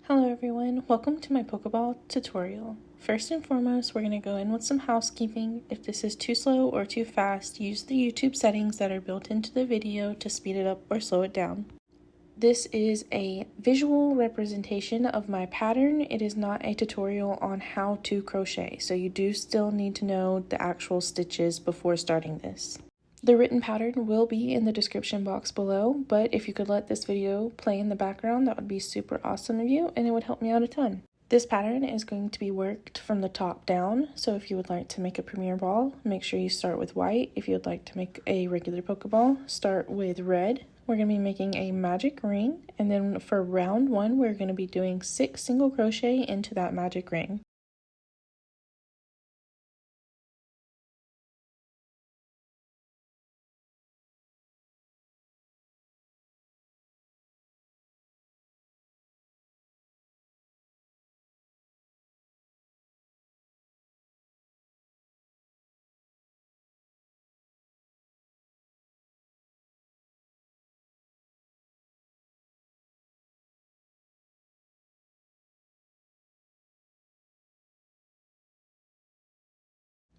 Hello everyone, welcome to my Pokeball tutorial. First and foremost, we're going to go in with some housekeeping. If this is too slow or too fast, use the YouTube settings that are built into the video to speed it up or slow it down. This is a visual representation of my pattern. It is not a tutorial on how to crochet, so you do still need to know the actual stitches before starting this. The written pattern will be in the description box below, but if you could let this video play in the background, that would be super awesome of you, and it would help me out a ton. This pattern is going to be worked from the top down, so if you would like to make a premier ball, make sure you start with white. If you would like to make a regular Pokeball, start with red. We're going to be making a magic ring, and then for round 1, we're going to be doing 6 single crochet into that magic ring.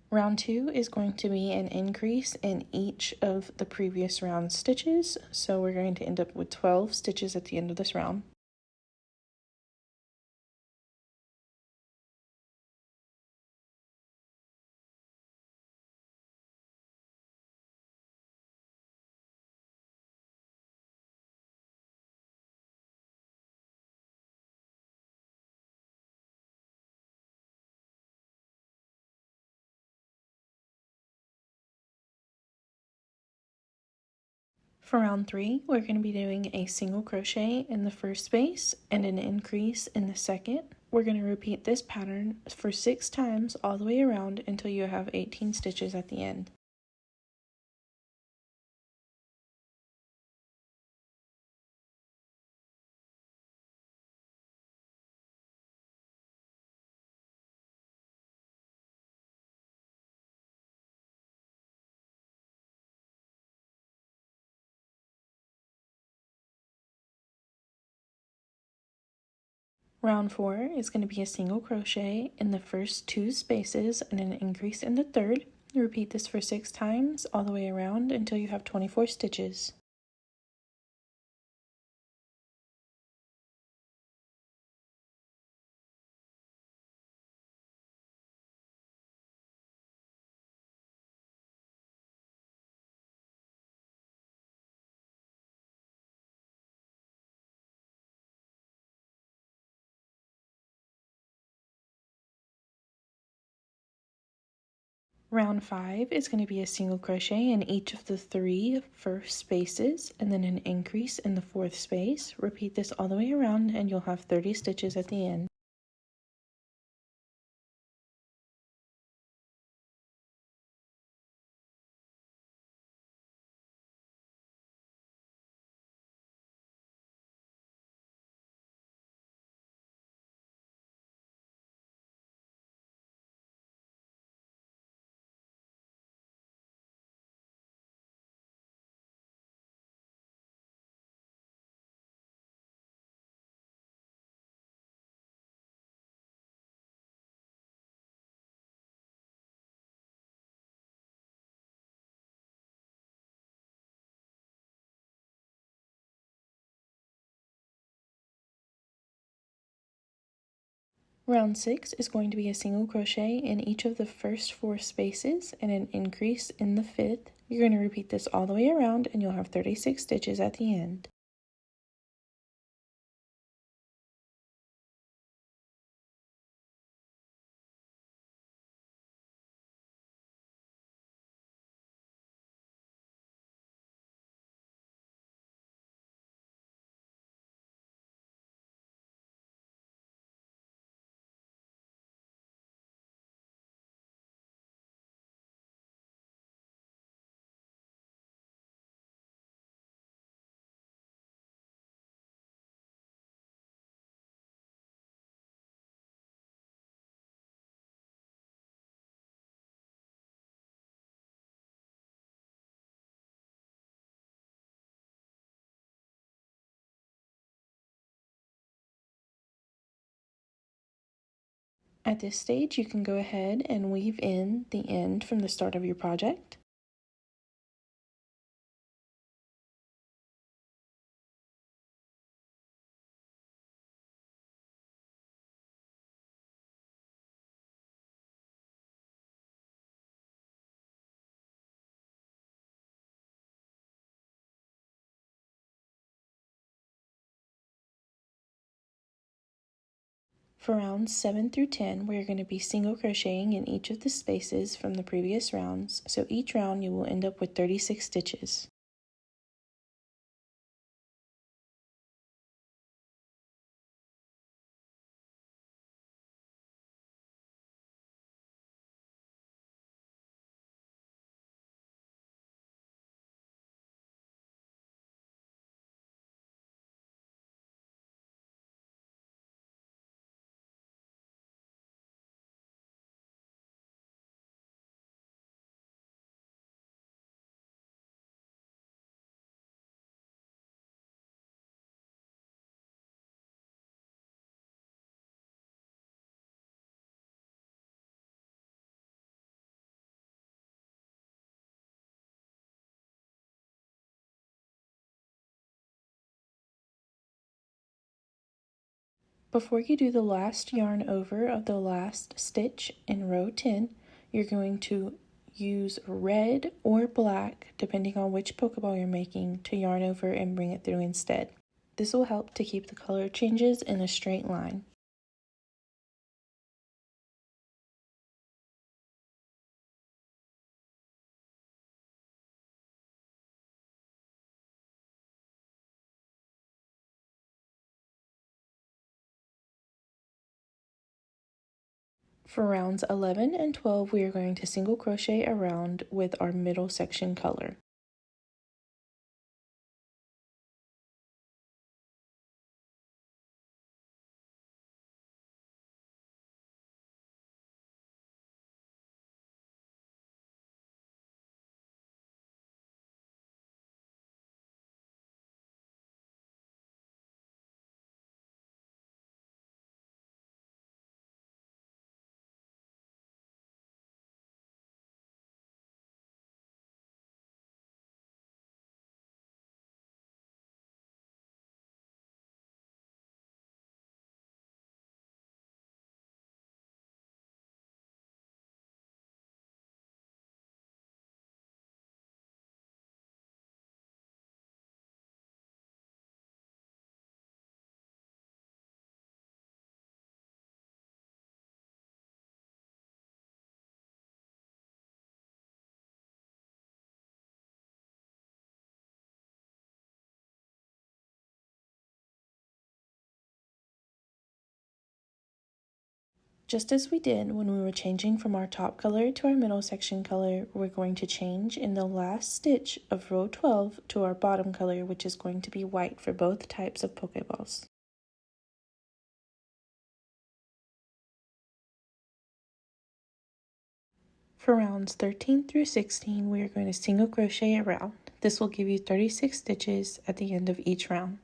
Round 2 is going to be an increase in each of the previous round stitches, so we're going to end up with 12 stitches at the end of this round. For round 3, we're going to be doing a single crochet in the first space and an increase in the second. We're going to repeat this pattern for 6 times all the way around until you have 18 stitches at the end. Round 4 is going to be a single crochet in the first 2 spaces and an increase in the third. Repeat this for 6 times all the way around until you have 24 stitches. Round 5 is going to be a single crochet in each of the 3 first spaces and then an increase in the 4th space. Repeat this all the way around and you'll have 30 stitches at the end. Round 6 is going to be a single crochet in each of the first 4 spaces and an increase in the 5th. You're going to repeat this all the way around and you'll have 36 stitches at the end. At this stage, you can go ahead and weave in the end from the start of your project. For rounds 7 through 10, we're going to be single crocheting in each of the spaces from the previous rounds, so each round you will end up with 36 stitches. Before you do the last yarn over of the last stitch in row 10, you're going to use red or black, depending on which Pokeball you're making, to yarn over and bring it through instead. This will help to keep the color changes in a straight line. For rounds 11 and 12, we are going to single crochet around with our middle section color. Just as we did when we were changing from our top color to our middle section color, we're going to change in the last stitch of row 12 to our bottom color, which is going to be white for both types of Pokeballs. For rounds 13 through 16, we are going to single crochet around. This will give you 36 stitches at the end of each round.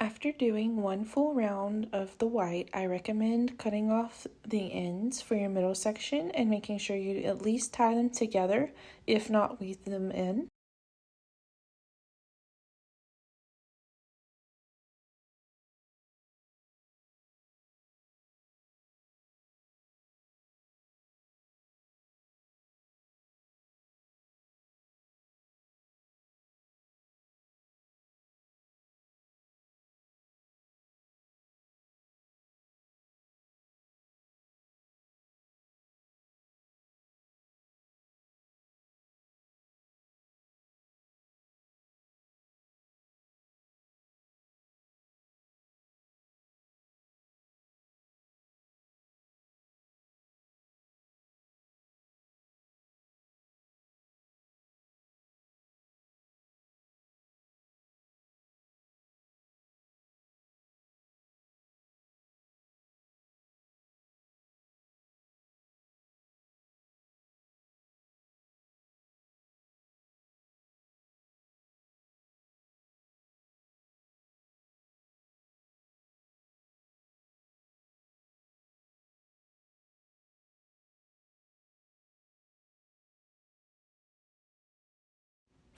After doing one full round of the white, I recommend cutting off the ends for your middle section and making sure you at least tie them together, if not weave them in.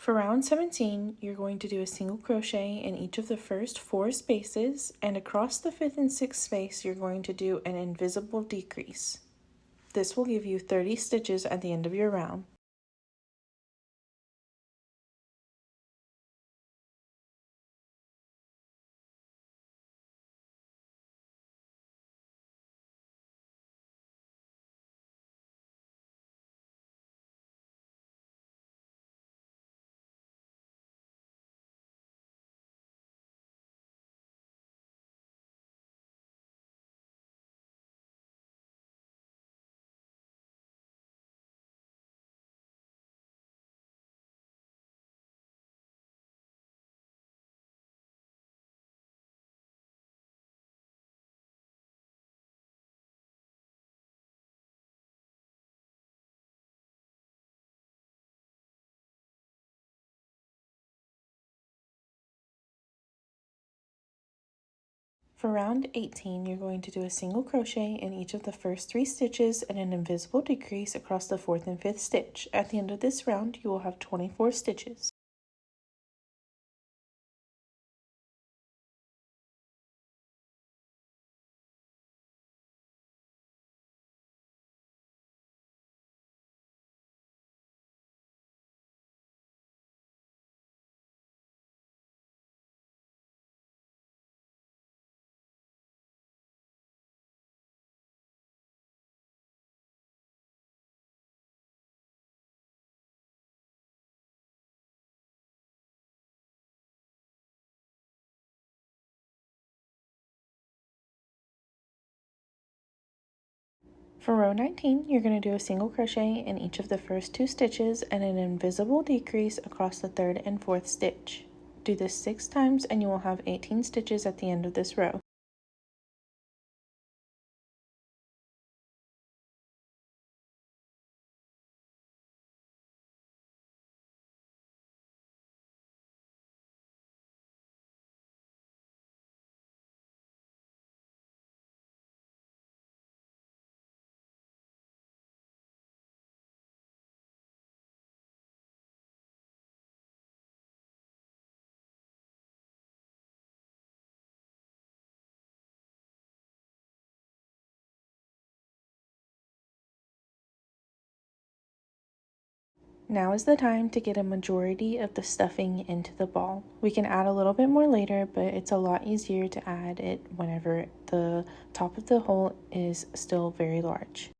For round 17, you're going to do a single crochet in each of the first 4 spaces, and across the 5th and 6th space, you're going to do an invisible decrease. This will give you 30 stitches at the end of your round. For round 18, you're going to do a single crochet in each of the first 3 stitches and an invisible decrease across the 4th and 5th stitch. At the end of this round, you will have 24 stitches. For row 19, you're going to do a single crochet in each of the first 2 stitches and an invisible decrease across the 3rd and 4th stitch. Do this 6 times and you will have 18 stitches at the end of this row. Now is the time to get a majority of the stuffing into the ball. We can add a little bit more later, but it's a lot easier to add it whenever the top of the hole is still very large.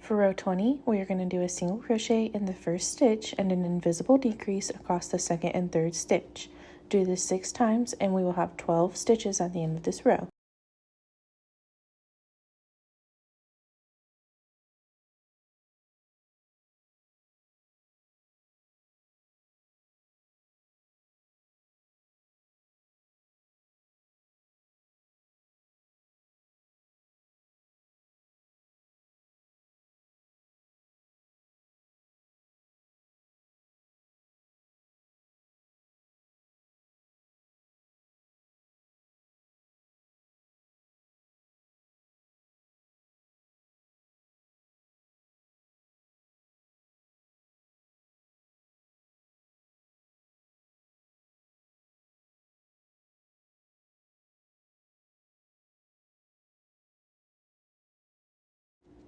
For row 20, we are going to do a single crochet in the first stitch and an invisible decrease across the 2nd and 3rd stitch. Do this 6 times and we will have 12 stitches at the end of this row.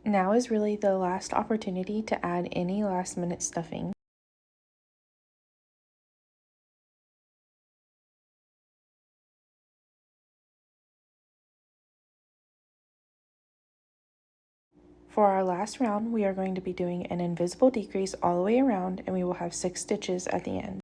Now is really the last opportunity to add any last minute stuffing. For our last round, we are going to be doing an invisible decrease all the way around and we will have 6 stitches at the end.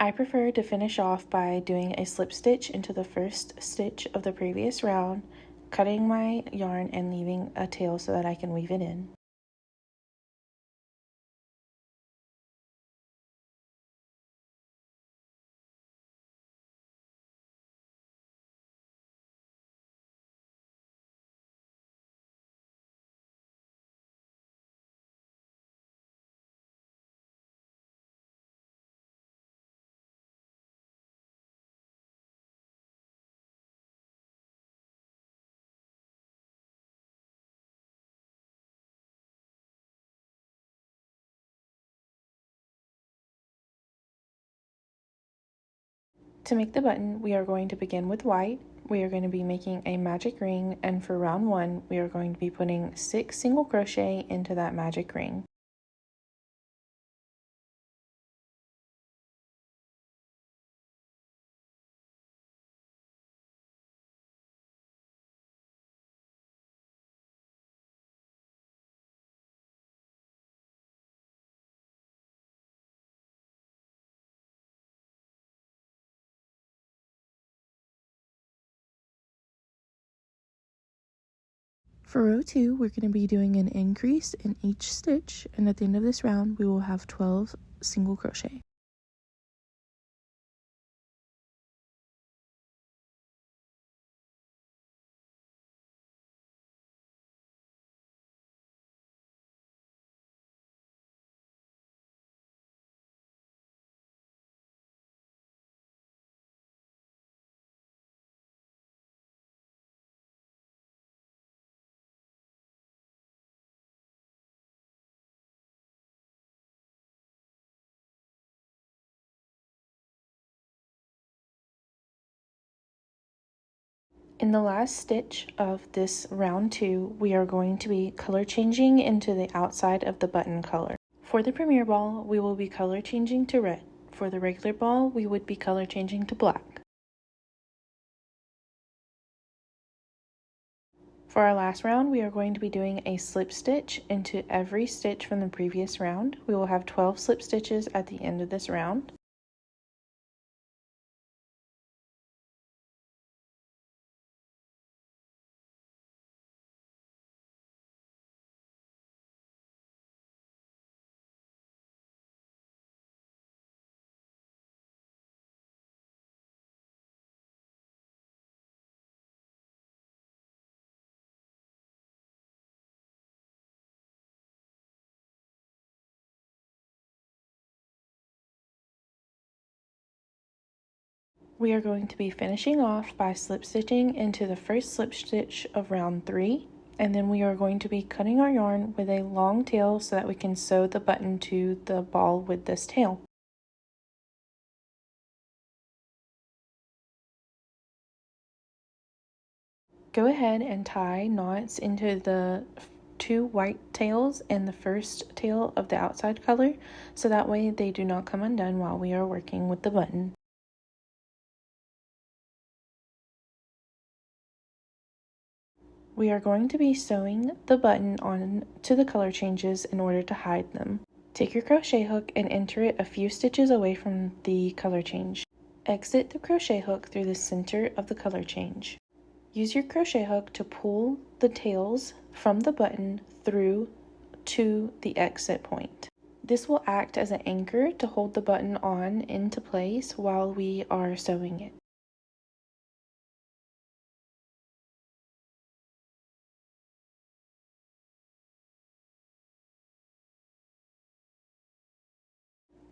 I prefer to finish off by doing a slip stitch into the first stitch of the previous round, cutting my yarn and leaving a tail so that I can weave it in. To make the button, we are going to begin with white. We are going to be making a magic ring, and for round 1, we are going to be putting 6 single crochet into that magic ring. For row 2, we're going to be doing an increase in each stitch, and at the end of this round, we will have 12 single crochet. In the last stitch of this round 2, we are going to be color changing into the outside of the button color. For the premier ball, we will be color changing to red. For the regular ball, we would be color changing to black. For our last round, we are going to be doing a slip stitch into every stitch from the previous round. We will have 12 slip stitches at the end of this round. We are going to be finishing off by slip stitching into the first slip stitch of round 3, and then we are going to be cutting our yarn with a long tail so that we can sew the button to the ball with this tail. Go ahead and tie knots into the 2 white tails and the first tail of the outside color, so that way they do not come undone while we are working with the button. We are going to be sewing the button on to the color changes in order to hide them. Take your crochet hook and enter it a few stitches away from the color change. Exit the crochet hook through the center of the color change. Use your crochet hook to pull the tails from the button through to the exit point. This will act as an anchor to hold the button on into place while we are sewing it.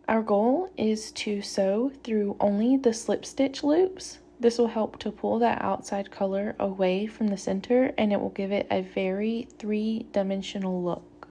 Our goal is to sew through only the slip stitch loops. This will help to pull that outside color away from the center, and it will give it a very three-dimensional look.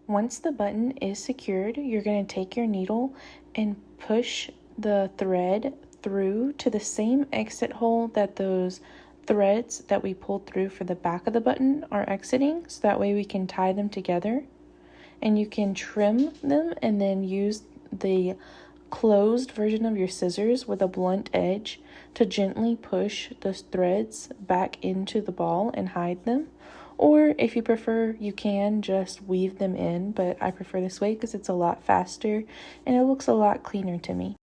Once the button is secured, you're going to take your needle and push the thread through to the same exit hole that those threads that we pulled through for the back of the button are exiting, so that way we can tie them together. And you can trim them and then use the closed version of your scissors with a blunt edge to gently push those threads back into the ball and hide them. Or if you prefer, you can just weave them in, but I prefer this way because it's a lot faster and it looks a lot cleaner to me.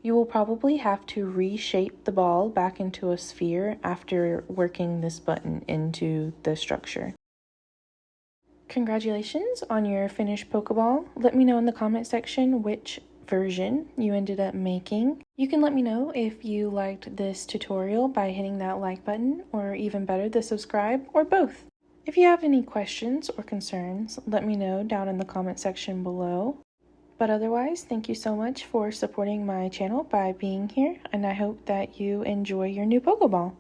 You will probably have to reshape the ball back into a sphere after working this button into the structure. Congratulations on your finished Pokeball. Let me know in the comment section which version you ended up making. You can let me know if you liked this tutorial by hitting that like button, or even better, the subscribe, or both. If you have any questions or concerns, let me know down in the comment section below. But otherwise, thank you so much for supporting my channel by being here, and I hope that you enjoy your new Pokeball.